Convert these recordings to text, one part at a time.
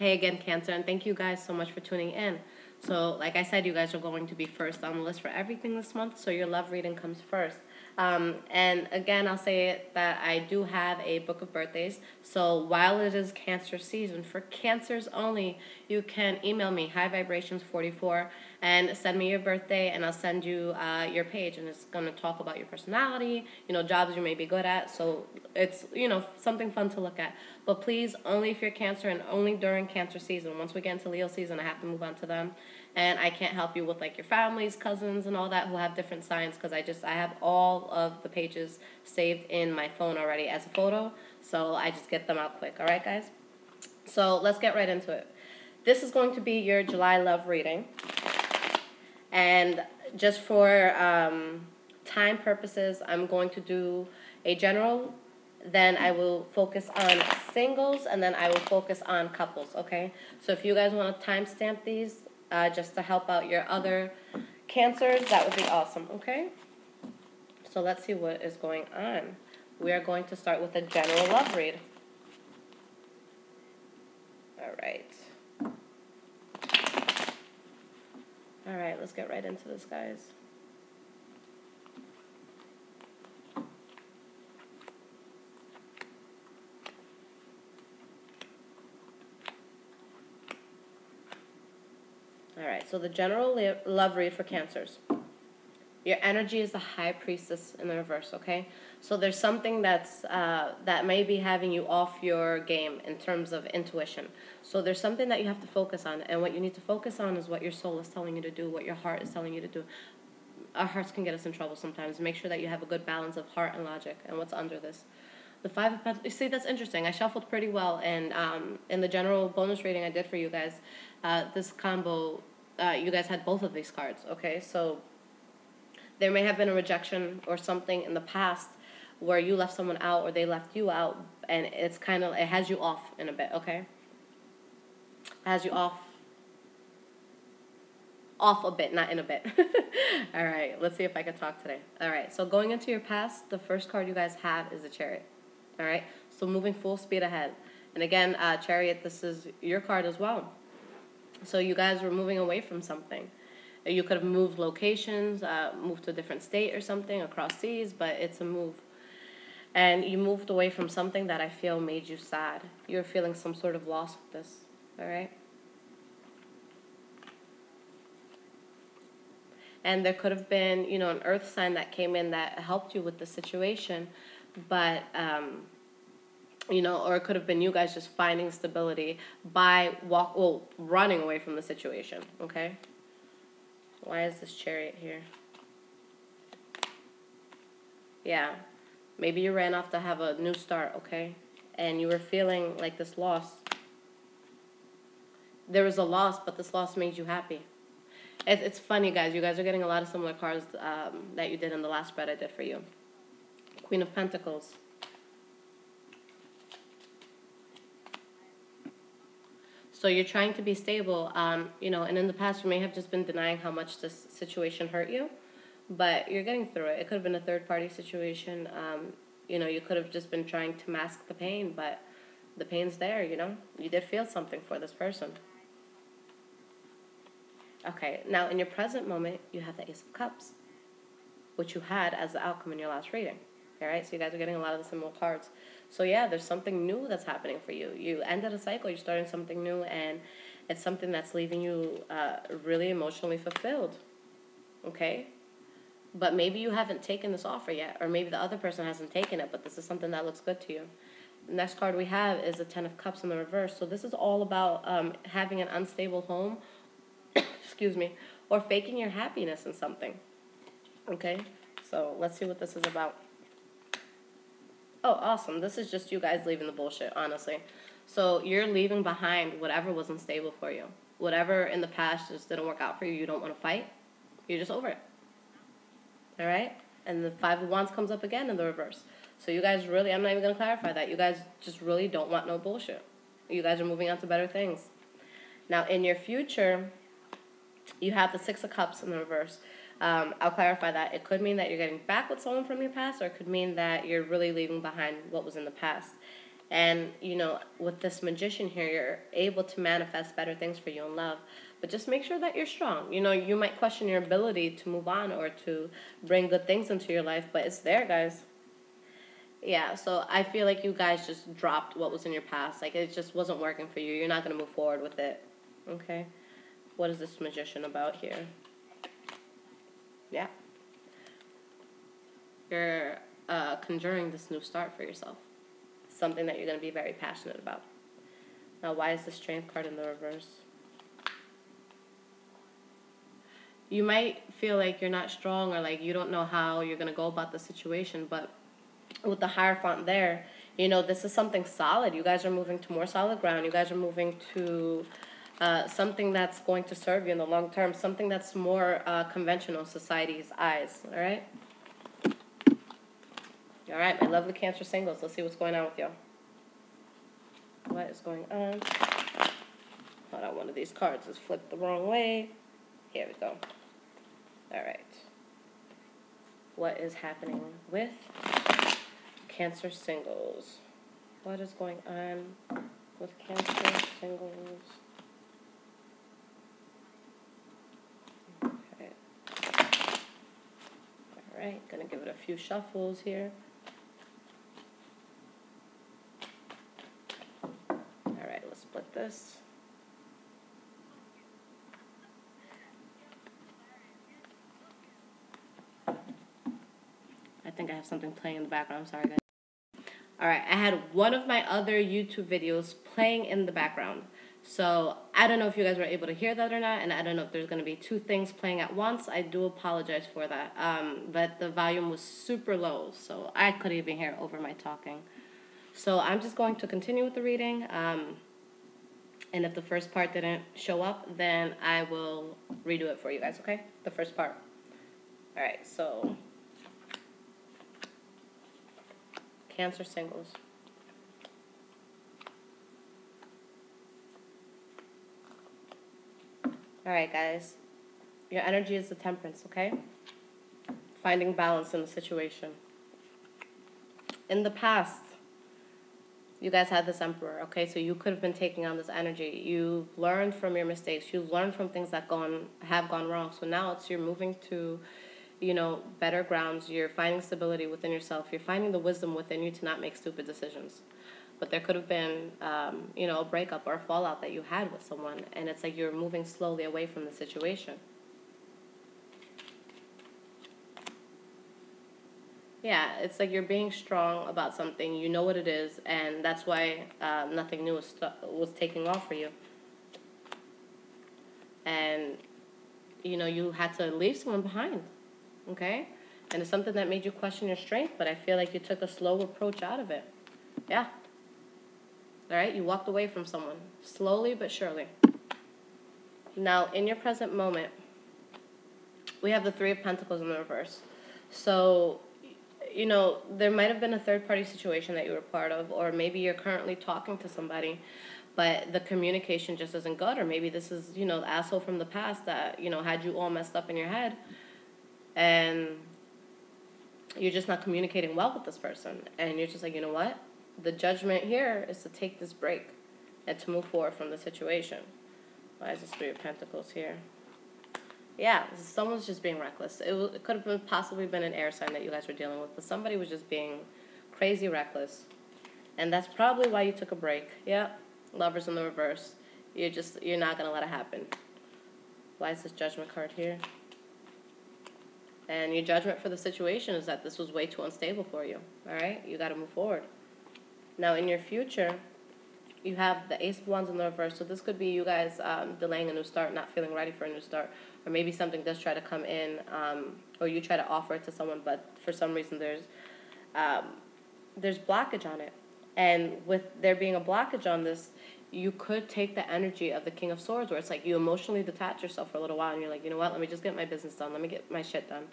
Hey again, Cancer, and thank you guys so much for tuning in. So, like I said, you guys are going to be first on the list for everything this month, so your love reading comes first. And again, I'll say it that I do have a book of birthdays. So while it is Cancer season, for Cancers only, you can email me, highvibrations44, and send me your birthday, and I'll send you your page, and it's going to talk about your personality, jobs you may be good at. So it's, something fun to look at. But please, only if you're Cancer and only during Cancer season. Once we get into Leo season, I have to move on to them. And I can't help you with like your families, cousins, and all that who have different signs because I have all of the pages saved in my phone already as a photo. So I just get them out quick. All right, guys? So let's get right into it. This is going to be your July love reading. And just for time purposes, I'm going to do a general, then I will focus on singles, and then I will focus on couples, okay? So if you guys want to timestamp these just to help out your other Cancers, that would be awesome, okay? So let's see what is going on. We are going to start with a general love read. All right. All right, let's get right into this, guys. All right, so the general love read for Cancers. Your energy is the High Priestess in the reverse, okay? So there's something that may be having you off your game in terms of intuition. So there's something that you have to focus on, and what you need to focus on is what your soul is telling you to do, what your heart is telling you to do. Our hearts can get us in trouble sometimes. Make sure that you have a good balance of heart and logic. And what's under this? The Five of Pentacles. See, that's interesting. I shuffled pretty well, and in the general bonus reading I did for you guys, this combo, you guys had both of these cards, okay? So there may have been a rejection or something in the past where you left someone out or they left you out, and it's kind of, it has you off in a bit, okay? It has you off a bit, not in a bit. All right, let's see if I can talk today. All right, so going into your past, the first card you guys have is the Chariot. All right, so moving full speed ahead. And again, Chariot, this is your card as well. So you guys were moving away from something. You could have moved locations, moved to a different state or something, across seas, but it's a move. And you moved away from something that I feel made you sad. You're feeling some sort of loss with this, all right? And there could have been, an earth sign that came in that helped you with the situation, but, or it could have been you guys just finding stability by running away from the situation, okay? Why is this Chariot here? Yeah, maybe you ran off to have a new start, okay? And you were feeling like this loss. There was a loss, but this loss made you happy. It's funny, guys. You guys are getting a lot of similar cards that you did in the last spread I did for you. Queen of Pentacles. So you're trying to be stable, and in the past you may have just been denying how much this situation hurt you, but you're getting through it. It could have been a third-party situation. You could have just been trying to mask the pain, but the pain's there, You did feel something for this person. Okay, now in your present moment, you have the Ace of Cups, which you had as the outcome in your last reading. All right, so you guys are getting a lot of the similar cards. So yeah, there's something new that's happening for you. You ended a cycle, you're starting something new, and it's something that's leaving you really emotionally fulfilled. Okay? But maybe you haven't taken this offer yet, or maybe the other person hasn't taken it, but this is something that looks good to you. The next card we have is the Ten of Cups in the reverse. So this is all about having an unstable home, excuse me, or faking your happiness in something. Okay? So let's see what this is about. Oh, awesome. This is just you guys leaving the bullshit, honestly. So you're leaving behind whatever was unstable for you. Whatever in the past just didn't work out for you, you don't want to fight. You're just over it. All right? And the Five of Wands comes up again in the reverse. So you guys really, I'm not even going to clarify that. You guys just really don't want no bullshit. You guys are moving on to better things. Now, in your future, you have the Six of Cups in the reverse. I'll clarify that. It could mean that you're getting back with someone from your past, or it could mean that you're really leaving behind what was in the past. And, with this magician here, you're able to manifest better things for you in love. But just make sure that you're strong. You might question your ability to move on or to bring good things into your life, but it's there, guys. Yeah, so I feel like you guys just dropped what was in your past. Like, it just wasn't working for you. You're not going to move forward with it. Okay? What is this magician about here? Yeah. You're conjuring this new start for yourself. Something that you're going to be very passionate about. Now, why is the strength card in the reverse? You might feel like you're not strong or like you don't know how you're going to go about the situation, but with the Hierophant there, this is something solid. You guys are moving to more solid ground. You guys are moving to something that's going to serve you in the long term, something that's more conventional society's eyes, all right? All right, my lovely Cancer singles. Let's see what's going on with y'all. What is going on? Hold on, one of these cards is flipped the wrong way. Here we go. All right. What is happening with Cancer singles? What is going on with Cancer singles? Okay. All right, gonna give it a few shuffles here. All right, let's split this. I think I have something playing in the background. I'm sorry, guys. All right, I had one of my other YouTube videos playing in the background. So I don't know if you guys were able to hear that or not, and I don't know if there's going to be two things playing at once. I do apologize for that. But the volume was super low, so I couldn't even hear over my talking. So I'm just going to continue with the reading. And if the first part didn't show up, then I will redo it for you guys, okay? The first part. All right, so Cancer singles. All right, guys. Your energy is the Temperance, okay? Finding balance in the situation. In the past, you guys had this Emperor, okay? So you could have been taking on this energy. You've learned from your mistakes. You've learned from things that have gone wrong. So now you're moving to, better grounds. You're finding stability within yourself. You're finding the wisdom within you to not make stupid decisions. But there could have been, a breakup or a fallout that you had with someone, and it's like you're moving slowly away from the situation. Yeah, it's like you're being strong about something. You know what it is, and that's why nothing new was taking off for you. And, you had to leave someone behind, okay? And it's something that made you question your strength, but I feel like you took a slow approach out of it. Yeah. All right, you walked away from someone, slowly but surely. Now, in your present moment, we have the Three of Pentacles in the reverse. So, there might have been a third-party situation that you were part of, or maybe you're currently talking to somebody, but the communication just isn't good, or maybe this is, the asshole from the past that, had you all messed up in your head, and you're just not communicating well with this person, and you're just like, you know what? The judgment here is to take this break and to move forward from the situation. Why is this Three of Pentacles here? Yeah, someone's just being reckless. It could have possibly been an air sign that you guys were dealing with, but somebody was just being crazy reckless. And that's probably why you took a break. Yeah, Lovers in the reverse. You're not going to let it happen. Why is this Judgment card here? And your judgment for the situation is that this was way too unstable for you. All right? You got to move forward. Now, in your future, you have the Ace of Wands in the reverse. So this could be you guys delaying a new start, not feeling ready for a new start. Or maybe something does try to come in, or you try to offer it to someone, but for some reason there's blockage on it. And with there being a blockage on this, you could take the energy of the King of Swords, where it's like you emotionally detach yourself for a little while, and you're like, you know what, let me just get my business done. Let me get my shit done.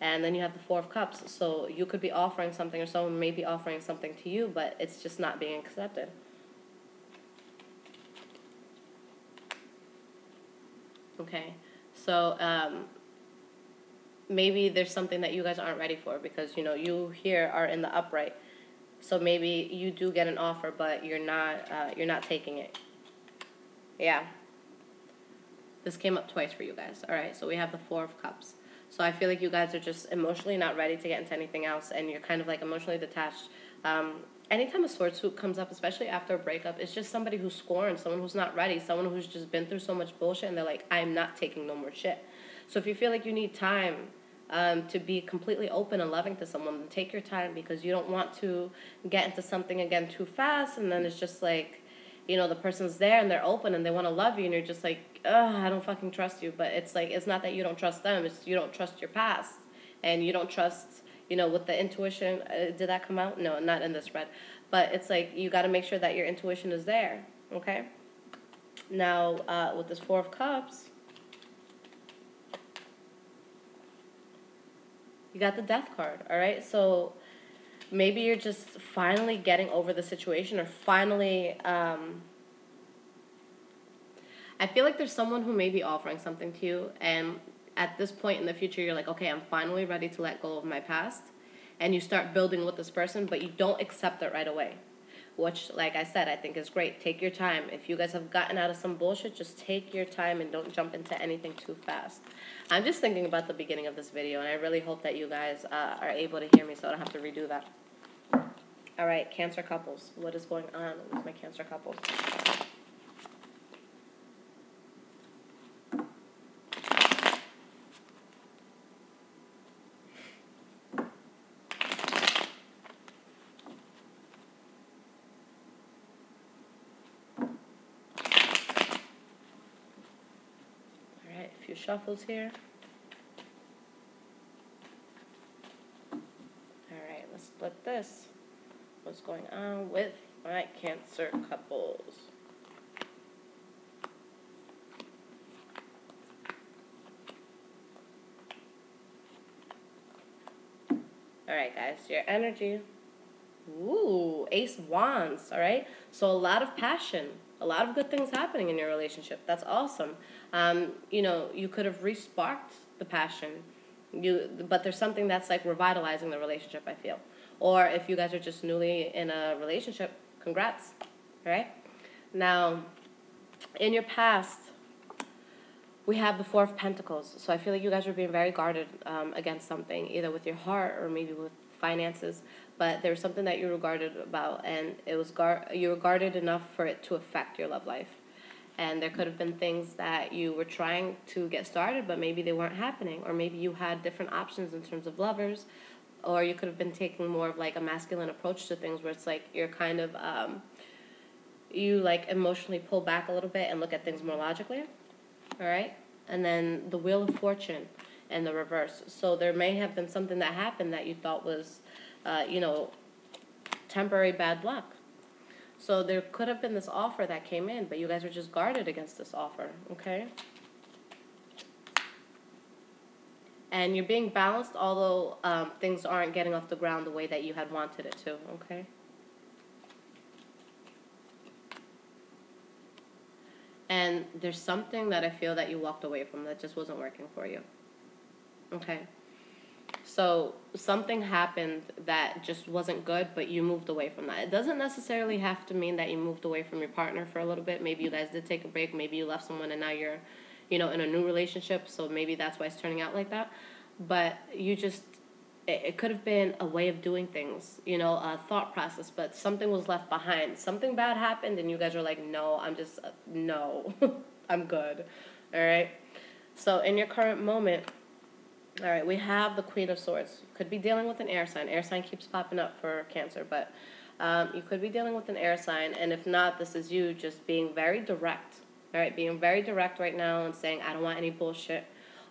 And then you have the Four of Cups. So you could be offering something, or someone may be offering something to you, but it's just not being accepted. Okay, so maybe there's something that you guys aren't ready for, because, you here are in the upright. So maybe you do get an offer, but you're not taking it. Yeah. This came up twice for you guys. All right. So we have the Four of Cups. So I feel like you guys are just emotionally not ready to get into anything else, and you're kind of like emotionally detached. Anytime a sword suit comes up, especially after a breakup, it's just somebody who's scorned, someone who's not ready, someone who's just been through so much bullshit, and they're like, I'm not taking no more shit. So if you feel like you need time to be completely open and loving to someone, take your time, because you don't want to get into something again too fast, and then it's just like, the person's there and they're open and they want to love you, and you're just like, ugh, I don't fucking trust you. But it's like, it's not that you don't trust them, it's you don't trust your past, and you don't trust, with the intuition. Did that come out? No, not in this spread. But it's like, you got to make sure that your intuition is there, okay? Now, with this Four of Cups, you got the Death card, all right? So maybe you're just finally getting over the situation, or finally, I feel like there's someone who may be offering something to you, and at this point in the future, you're like, okay, I'm finally ready to let go of my past, and you start building with this person, but you don't accept it right away, which, like I said, I think is great. Take your time. If you guys have gotten out of some bullshit, just take your time and don't jump into anything too fast. I'm just thinking about the beginning of this video, and I really hope that you guys are able to hear me so I don't have to redo that. All right, Cancer couples. What is going on with my Cancer couples? A few shuffles here. Alright, let's split this. What's going on with my Cancer couples? Alright, guys, your energy. Ooh, Ace of Wands, alright? So a lot of passion, a lot of good things happening in your relationship. That's awesome. You could have re-sparked the passion, but there's something that's like revitalizing the relationship, I feel. Or if you guys are just newly in a relationship, congrats, alright? Now, in your past, we have the Four of Pentacles. So I feel like you guys are being very guarded against something, either with your heart or maybe with finances. But there was something that you were guarded about, and it was you were guarded enough for it to affect your love life. And there could have been things that you were trying to get started, but maybe they weren't happening. Or maybe you had different options in terms of lovers. Or you could have been taking more of like a masculine approach to things, where it's like you're kind of, you like emotionally pull back a little bit and look at things more logically. All right? And then the Wheel of Fortune and the reverse. So there may have been something that happened that you thought was, temporary bad luck. So there could have been this offer that came in, but you guys are just guarded against this offer, okay? And you're being balanced, although things aren't getting off the ground the way that you had wanted it to, okay? And there's something that I feel that you walked away from that just wasn't working for you, okay? So something happened that just wasn't good, but you moved away from that. It doesn't necessarily have to mean that you moved away from your partner for a little bit. Maybe you guys did take a break. Maybe you left someone and now you're, in a new relationship. So maybe that's why it's turning out like that. But you just, it could have been a way of doing things, a thought process, but something was left behind. Something bad happened and you guys are like, no, no, I'm good. All right. So in your current moment, all right, we have the Queen of Swords. You could be dealing with an air sign. Air sign keeps popping up for Cancer, but you could be dealing with an air sign, and if not, this is you just being very direct. All right, being very direct right now and saying, I don't want any bullshit.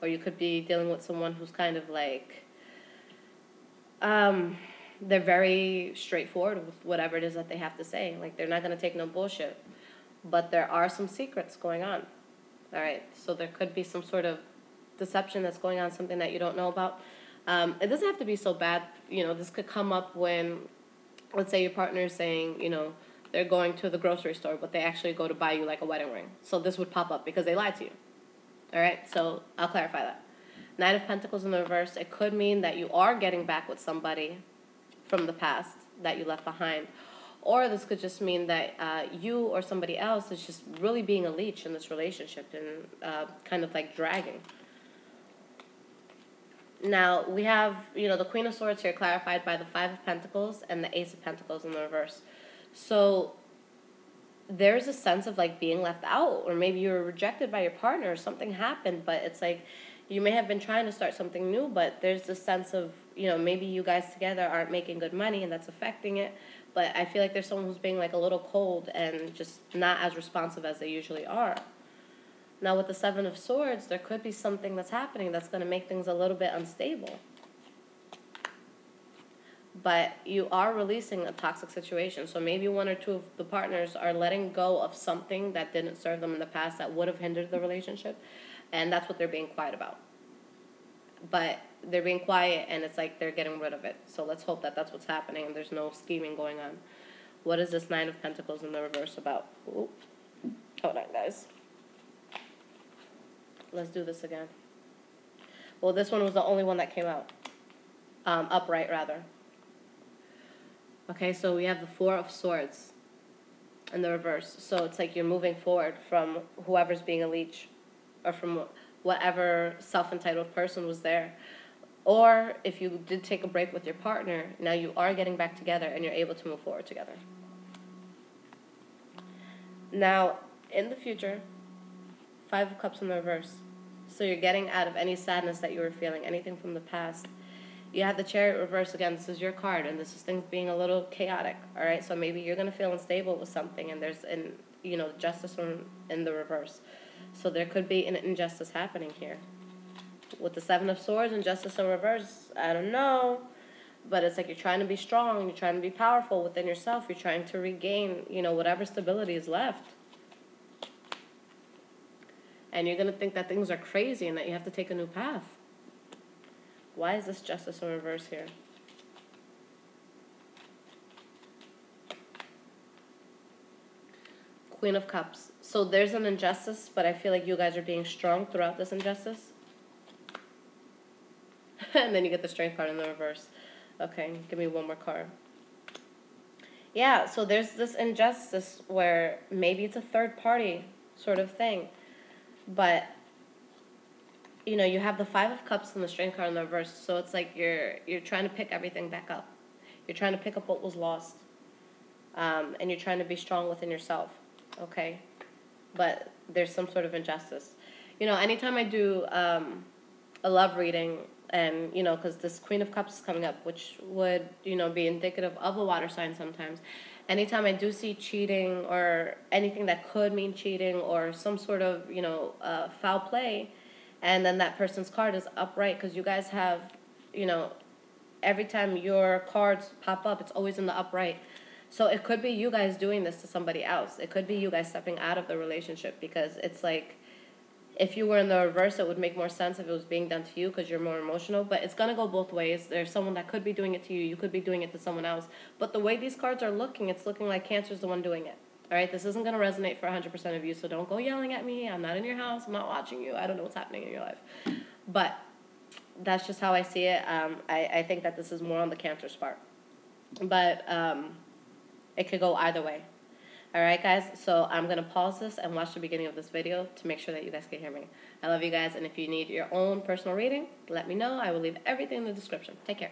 Or you could be dealing with someone who's kind of like, they're very straightforward with whatever it is that they have to say. Like, they're not going to take no bullshit. But there are some secrets going on. All right, so there could be some sort of deception that's going on, something that you don't know about. It doesn't have to be so bad. This could come up when, let's say your partner is saying, they're going to the grocery store, but they actually go to buy you like a wedding ring. So this would pop up because they lied to you. All right, so I'll clarify that. Knight of Pentacles in the reverse, it could mean that you are getting back with somebody from the past, that you left behind. Or this could just mean that you or somebody else is just really being a leech in this relationship and kind of like dragging. Now, we have, the Queen of Swords here clarified by the Five of Pentacles and the Ace of Pentacles in the reverse. So there's a sense of like being left out, or maybe you were rejected by your partner, or something happened, but it's like you may have been trying to start something new, but there's this sense of, maybe you guys together aren't making good money and that's affecting it. But I feel like there's someone who's being like a little cold and just not as responsive as they usually are. Now, with the Seven of Swords, there could be something that's happening that's going to make things a little bit unstable. But you are releasing a toxic situation. So maybe one or two of the partners are letting go of something that didn't serve them in the past that would have hindered the relationship. And that's what they're being quiet about. But they're being quiet, and it's like they're getting rid of it. So let's hope that that's what's happening and there's no scheming going on. What is this Nine of Pentacles in the reverse about? Ooh. Hold on, guys. Let's do this again. Well, this one was the only one that came out. Upright, rather. Okay, so we have the Four of Swords in the reverse. So it's like you're moving forward from whoever's being a leech, or from whatever self-entitled person was there. Or if you did take a break with your partner, now you are getting back together and you're able to move forward together. Now, in the future, Five of Cups in the reverse. So you're getting out of any sadness that you were feeling, anything from the past. You have the Chariot reverse again. This is your card, and this is things being a little chaotic, all right? So maybe you're going to feel unstable with something, and there's, justice in the reverse. So there could be an injustice happening here. With the Seven of Swords and Justice in reverse, I don't know. But it's like you're trying to be strong, you're trying to be powerful within yourself. You're trying to regain, whatever stability is left. And you're going to think that things are crazy and that you have to take a new path. Why is this Justice in reverse here? Queen of Cups. So there's an injustice, but I feel like you guys are being strong throughout this injustice. And then you get the Strength card in the reverse. Okay, give me one more card. Yeah, so there's this injustice where maybe it's a third party sort of thing. But, you have the Five of Cups and the Strength card in the reverse. So it's like you're trying to pick everything back up. You're trying to pick up what was lost. And you're trying to be strong within yourself. Okay? But there's some sort of injustice. Anytime I do a love reading, and, because this Queen of Cups is coming up, which would, be indicative of a water sign sometimes. Anytime I do see cheating or anything that could mean cheating or some sort of, foul play, and then that person's card is upright, because you guys have, every time your cards pop up, it's always in the upright. So it could be you guys doing this to somebody else. It could be you guys stepping out of the relationship, because it's like, if you were in the reverse, it would make more sense if it was being done to you because you're more emotional. But it's going to go both ways. There's someone that could be doing it to you. You could be doing it to someone else. But the way these cards are looking, it's looking like Cancer's the one doing it. All right? This isn't going to resonate for 100% of you, so don't go yelling at me. I'm not in your house. I'm not watching you. I don't know what's happening in your life. But that's just how I see it. I think that this is more on the Cancer's part. But it could go either way. All right, guys, so I'm going to pause this and watch the beginning of this video to make sure that you guys can hear me. I love you guys, and if you need your own personal reading, let me know. I will leave everything in the description. Take care.